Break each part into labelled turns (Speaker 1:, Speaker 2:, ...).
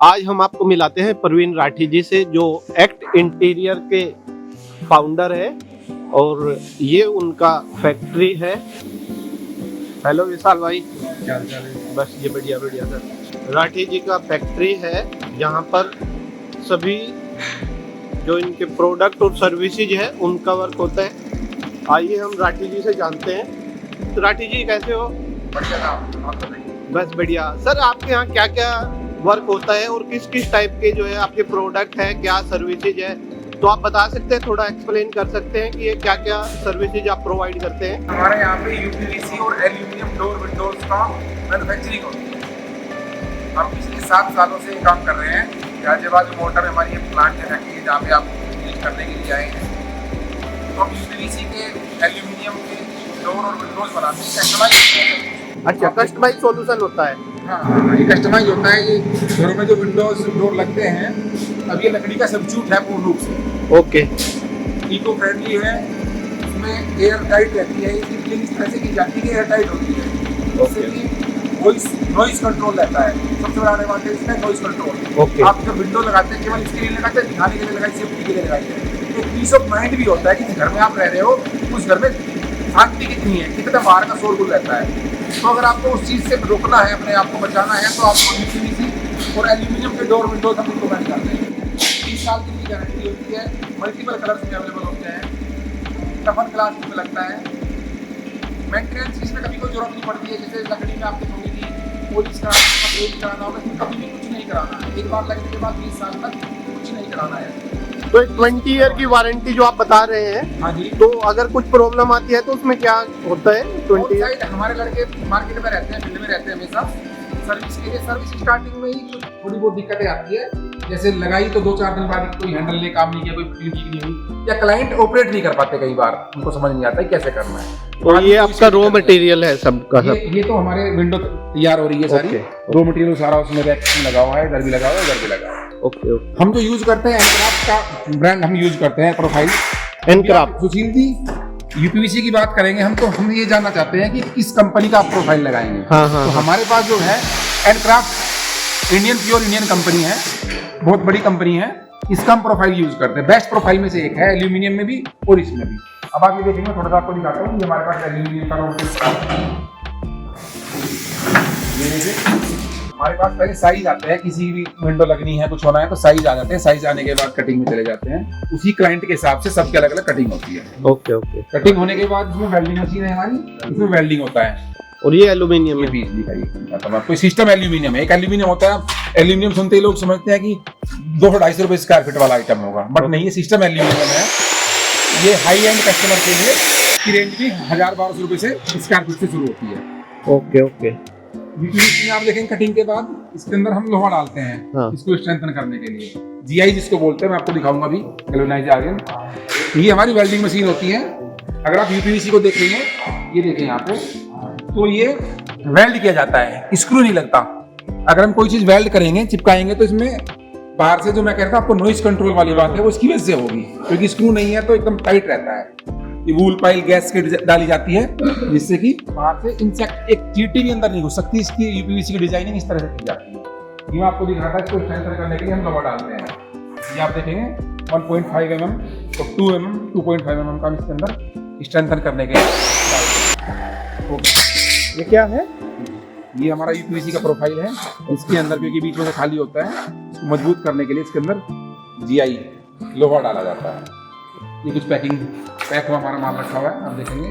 Speaker 1: आज हम आपको मिलाते हैं प्रवीण राठी जी से, जो एक्ट इंटीरियर के फाउंडर है और ये उनका फैक्ट्री है। हेलो विशाल भाई।
Speaker 2: क्या हाल चाल है?
Speaker 1: बस ये बढ़िया बढ़िया सर। राठी जी का फैक्ट्री है जहाँ पर सभी जो इनके प्रोडक्ट और सर्विसेज है उनका वर्क होता है। आइए हम राठी जी से जानते हैं। तो राठी जी कैसे हो?
Speaker 2: बढ़िया ना, आप बताइए।
Speaker 1: बस बढ़िया सर। आपके यहाँ क्या क्या वर्क होता है और किस किस टाइप के जो है आपके प्रोडक्ट है, क्या सर्विसेज है, तो आप बता सकते हैं, थोड़ा एक्सप्लेन कर सकते हैं कि ये क्या क्या सर्विसेज आप प्रोवाइड करते हैं?
Speaker 2: हमारे यहाँ पे यूपीवीसी और एल्यूमिनियम डोर विंडोज का मैन्युफैक्चरिंग होती है। हम पिछले 7 सालों से ये काम कर रहे हैं। गाजियाबाद मोटर में हमारी एक प्लांट है फैक्ट्री जहाँ पे आप यूज करने के लिए आए हैं। तो हम यूपीवीसी के एल्यूमिनियम के डोर और विंडोज बनाते हैं, कस्टमाइज।
Speaker 1: अच्छा, कस्टमाइज सॉल्यूशन होता है।
Speaker 2: हाँ, ये कस्टमाइज होता है। ये घरों में जो विंडोज डोर लगते हैं, अब ये लकड़ी का सब्स्टिट्यूट है पूर्ण रूप से।
Speaker 1: ओके।
Speaker 2: इको फ्रेंडली है, इसमें एयर टाइट रहती है। इसकी फिटिंग इस तरह से की जाती है कि एयर टाइट होती है, जिससे कि नॉइस कंट्रोल रहता है। सबसे बड़ा एडवांटेज इसमें नॉइस कंट्रोल।
Speaker 1: ओके।
Speaker 2: आप जब विंडो लगाते हैं केवल इसके लिए लगाते हैं, दिखाने के लिए लगाइए, सेफ्टी के लिए लगाइए। एक पीस ऑफ माइंड भी होता है कि जिस घर में आप रह रहे हो उस घर में शांति कितनी है, कितना बाहर का शोरगुल रहता है। तो अगर आपको उस चीज़ से रोकना है, अपने आप को बचाना है, तो आपको यूपीवीसी और एल्यूमिनियम के डोर विंडोज हम प्रोवाइड करते हैं। 30 साल की इनकी गारंटी होती है। मल्टीपल कलर्स में अवेलेबल होते हैं। टफन ग्लास में लगता है। मेंटेनेंस की इसमें कभी कोई जरूरत नहीं पड़ती है। जैसे लकड़ी में आप देखोगे कि पॉलिश कराना, पेंट कराना होगा, इसमें कभी भी कुछ नहीं कराना है। एक बार लगने के बाद 20 साल तक कुछ नहीं कराना है।
Speaker 1: तो 20 ईयर की वारंटी जो आप बता रहे हैं,
Speaker 2: हाँ जी।
Speaker 1: तो अगर कुछ प्रॉब्लम आती है तो उसमें क्या होता है? 20
Speaker 2: आउटसाइड हमारे लड़के मार्केट में रहते हैं, फील्ड में रहते हैं हमेशा सर्विस के लिए। सर्विस स्टार्टिंग में ही कुछ थोड़ी बहुत दिक्कतें आती है। जैसे लगाई तो 2-4 दिन बाद कोई हैंडल ने काम नहीं किया, कोई फिटिंग ठीक नहीं हुई, या क्लाइंट ऑपरेट नहीं कर पाते, कई बार उनको समझ नहीं आता है कैसे करना है।
Speaker 1: तो ये आपका रॉ मटेरियल है सबका सब?
Speaker 2: ये तो हमारे विंडो तैयार हो रही है सारी। रॉ मटेरियल सारा उसमें रैक में लगा हुआ है, इधर भी लगा हुआ है, इधर भी लगा हुआ है।
Speaker 1: Okay okay.
Speaker 2: हम जो यूज करते हैं एनक्राफ्ट का ब्रांड हम यूज करते हैं, प्रोफाइल
Speaker 1: एनक्राफ्ट।
Speaker 2: सुशील जी, यूपीवीसी की बात करेंगे हम, तो हम ये जानना चाहते हैं कि किस कंपनी का आप प्रोफाइल लगाएंगे।
Speaker 1: हाँ हाँ।
Speaker 2: तो हमारे पास जो है एनक्राफ्ट इंडियन, प्योर इंडियन कंपनी है, बहुत बड़ी कंपनी है। इसका हम प्रोफाइल यूज करते हैं। बेस्ट प्रोफाइल में से एक है, एल्यूमिनियम में भी और इसमें भी। अब आप ये देखेंगे, थोड़ा सा आपको दिखाता हूँ। ये हमारे पास एल्यूमिनियम का ये देखिए, हमारे पास पहले साइज आते हैं। किसी भी विंडो लगनी है, कुछ होना है तो साइज आ जाते हैं। साइज आने के बाद कटिंग में चले जाते हैं। उसी क्लाइंट के हिसाब से सबके अलग अलग कटिंग होती है।
Speaker 1: Okay okay.
Speaker 2: कटिंग होने के बाद इसमें वेल्डिंग मशीन है हमारी, इसमें वेल्डिंग होता है।
Speaker 1: और ये एल्यूमिनियम
Speaker 2: ये
Speaker 1: है?
Speaker 2: बीच दिखाइए आपको। सिस्टम एल्यूमिनियम है। एक एल्यूमिनियम होता है, एल्यूमिनियम सुनते ही लोग समझते हैं कि 200-250 रुपए स्क्वायर फीट वाला आइटम होगा, बट नहीं, ये सिस्टम एल्यूमिनियम है। ये हाई एंड कस्टमर के लिए इसकी रेंज भी 1000-1200 रुपए से स्क्वायर फीट से शुरू होती है।
Speaker 1: Okay okay.
Speaker 2: यूपीवीसी में आप देखेंगे कटिंग के बाद इसके अंदर हम लोहा डालते हैं।
Speaker 1: हाँ।
Speaker 2: इसको स्ट्रेंथन करने के लिए जीआई जिसको बोलते हैं, मैं आपको दिखाऊंगा अभी। गैल्वेनाइज्ड आयरन, ये हमारी वेल्डिंग मशीन होती है। अगर आप यूपीवीसी को देखेंगे, ये देखें यहाँ पे, तो ये वेल्ड किया जाता है, स्क्रू नहीं लगता। अगर हम कोई चीज वेल्ड करेंगे, चिपकाएंगे, तो इसमें बाहर से जो मैं कहता हूँ आपको नॉइस कंट्रोल वाली बात है, वो इसकी वजह से होगी, क्योंकि स्क्रू नहीं है तो एकदम टाइट रहता है। ये वूल पाइल गैस की डाली जाती है, जिससे कि बाहर से इंसेक्ट, एक चींटी भी अंदर नहीं घुस सकती। इसकी यूपीवीसी की डिजाइनिंग इस तरह से की जाती है। ये आपको दिख रहा था, इसको स्ट्रेंथन करने के लिए हम लोहा डालते हैं। ये आप देखेंगे 1.5 mm और 2 mm, 2.5 mm का इसके अंदर स्ट्रेंथन करने के लिए।
Speaker 1: ये क्या है?
Speaker 2: ये हमारा यूपीवीसी का प्रोफाइल है। इसके अंदर, क्योंकि बीच में से खाली होता है, इसको मजबूत करने के लिए इसके अंदर जीआई लोहा डाला जाता है। ये कुछ पैक हुआ हमारा माल रखा हुआ है, आप देखेंगे।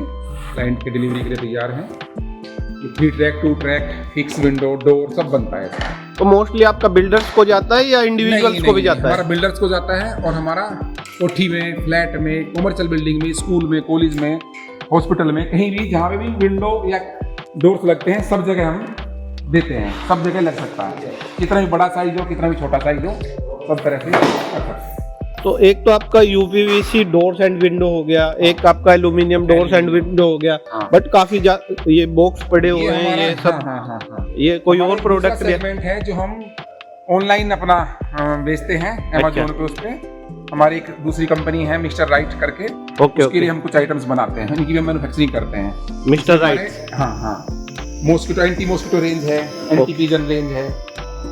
Speaker 2: क्लाइंट के डिलीवरी के लिए तैयार है। ये 3 track, 2 track, fix window, door सब बनता है।
Speaker 1: तो मोस्टली आपका बिल्डर्स को जाता है या इंडिविजुअल्स को भी जाता है?
Speaker 2: हमारा बिल्डर्स को जाता है, और हमारा कोठी में, फ्लैट में, कमर्शियल बिल्डिंग में, स्कूल में, कॉलेज में, हॉस्पिटल में, कहीं भी जहाँ पे भी विंडो या डोर्स लगते हैं, सब जगह हम देते हैं। सब जगह लग सकता है, कितना भी बड़ा साइज हो, कितना भी छोटा साइज हो, सब तरह से कर सकते हैं।
Speaker 1: तो एक तो आपका यूपीवीसी डोर्स एंड विंडो हो गया, एक आपका एल्यूमिनियम डोर्स एंड विंडो हो गया।
Speaker 2: हाँ।
Speaker 1: बट काफी ये बॉक्स पड़े हुए हैं, ये सब।
Speaker 2: हाँ।
Speaker 1: ये कोई और प्रोडक्ट भी?
Speaker 2: सेगमेंट है जो हम ऑनलाइन अपना बेचते हैं, अमेज़न पे। उस पे हमारी एक दूसरी कंपनी है, मिस्टर राइट करके। उसके लिए हम कुछ आइटम्स बनाते हैं, इनकी भी मैन्युफैक्चरिंग करते हैं।
Speaker 1: Mister right?
Speaker 2: हाँ। मॉस्किटो, एंटी मॉस्किटो रेंज है, एंटी पिजन रेंज है,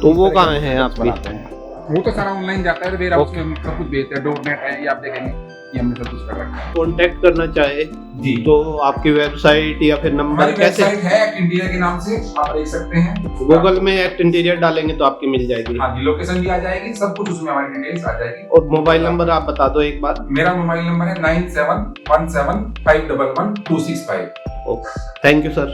Speaker 1: तो वो
Speaker 2: इस तरह
Speaker 1: कहाँ
Speaker 2: के
Speaker 1: है
Speaker 2: products
Speaker 1: आपकी?
Speaker 2: बनाते हैं। वो तो सारा ऑनलाइन जाता है, वेयर हाउस में हम सब कुछ भेजते हैं, डोरमेट है, ये आप देखेंगे, ये हमने सब कुछ कर रखा है।
Speaker 1: कांटेक्ट करना चाहे
Speaker 2: जी,
Speaker 1: तो आपकी वेबसाइट या फिर नंबर
Speaker 2: हमारी
Speaker 1: कैसे?
Speaker 2: वेबसाइट है एक्ट इंटीरियर के नाम से, आप देख सकते हैं।
Speaker 1: गूगल में एक्ट इंटीरियर डालेंगे तो आपकी मिल जाएगी।
Speaker 2: हाँ जी, लोकेशन भी आ जाएगी, सब कुछ उसमें हमारी डिटेल्स आ जाएगी।
Speaker 1: और मोबाइल नंबर आप बता दो एक बार।
Speaker 2: मेरा मोबाइल नंबर है 9717511265।
Speaker 1: Okay, thank you sir.